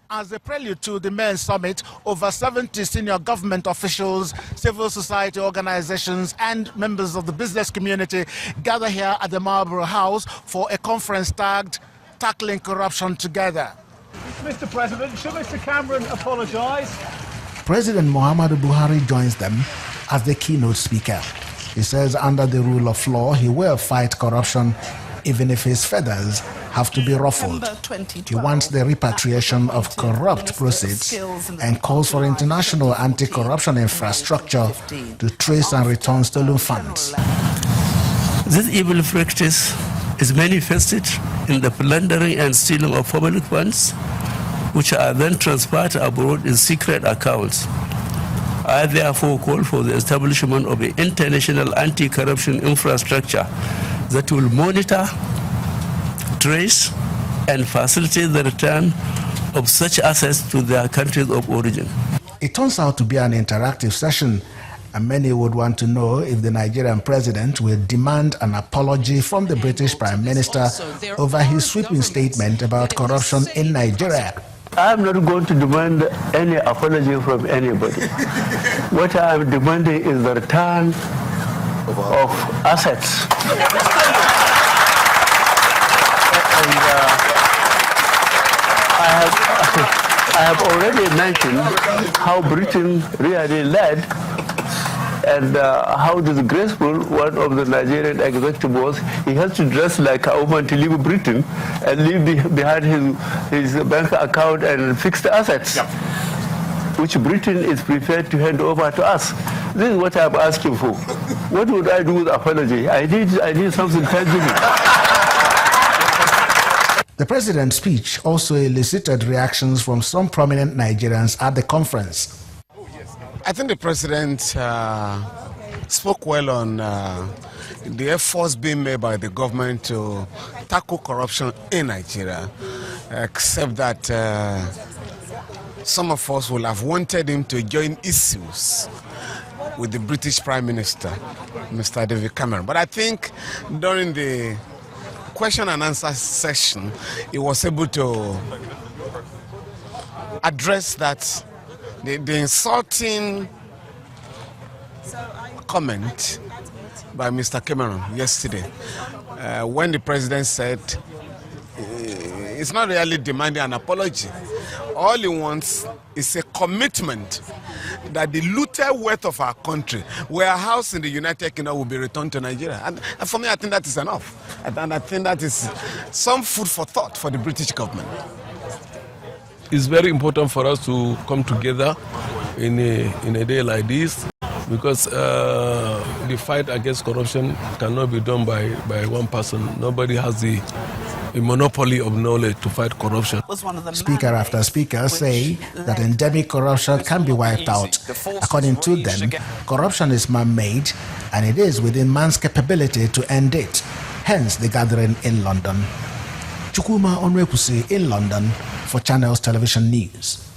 As a prelude to the main summit, over 70 senior government officials, civil society organizations, and members of the business community gather here at the Marlborough House for a conference tagged Tackling Corruption Together. Mr. President, should Mr. Cameron apologise? President Muhammadu Buhari joins them as the keynote speaker. He says under the rule of law, he will fight corruption even if his feathers have to be ruffled. He wants the repatriation of corrupt proceeds and calls for international anti-corruption infrastructure to trace and return stolen funds. This evil practice is manifested in the plundering and stealing of public funds, which are then transferred abroad in secret accounts. I therefore call for the establishment of an international anti-corruption infrastructure that will monitor, trace, and facilitate the return of such assets to their countries of origin. It turns out to be an interactive session, and many would want to know if the Nigerian president will demand an apology from the British Prime Minister over his sweeping statement about corruption in Nigeria. I'm not going to demand any apology from anybody. What I'm demanding is the return of assets. And I have already mentioned how Britain really led and how disgraceful one of the Nigerian executive was. He has to dress like a woman to leave Britain and leave behind his bank account and fixed assets, which Britain is prepared to hand over to us. This is what I'm asking for. What would I do with apology? I need something tangible. The president's speech also elicited reactions from some prominent Nigerians at the conference. I think the president spoke well on the efforts being made by the government to tackle corruption in Nigeria, except that some of us will have wanted him to join issues with the British Prime Minister, Mr. David Cameron. But I think during the question and answer session, he was able to address that the insulting comment by Mr. Cameron yesterday when the president said it's not really demanding an apology. All he wants is a commitment that the looted wealth of our country, where a house in the United Kingdom, will be returned to Nigeria. And for me, I think that is enough. And I think that is some food for thought for the British government. It's very important for us to come together in a day like this, because the fight against corruption cannot be done by one person. Nobody has a monopoly of knowledge to fight corruption. Speaker after speaker say that endemic corruption can be wiped out. According to them, corruption is man-made and it is within man's capability to end it. Hence the gathering in London. Chukwuma Onwekusi in London for Channels Television News.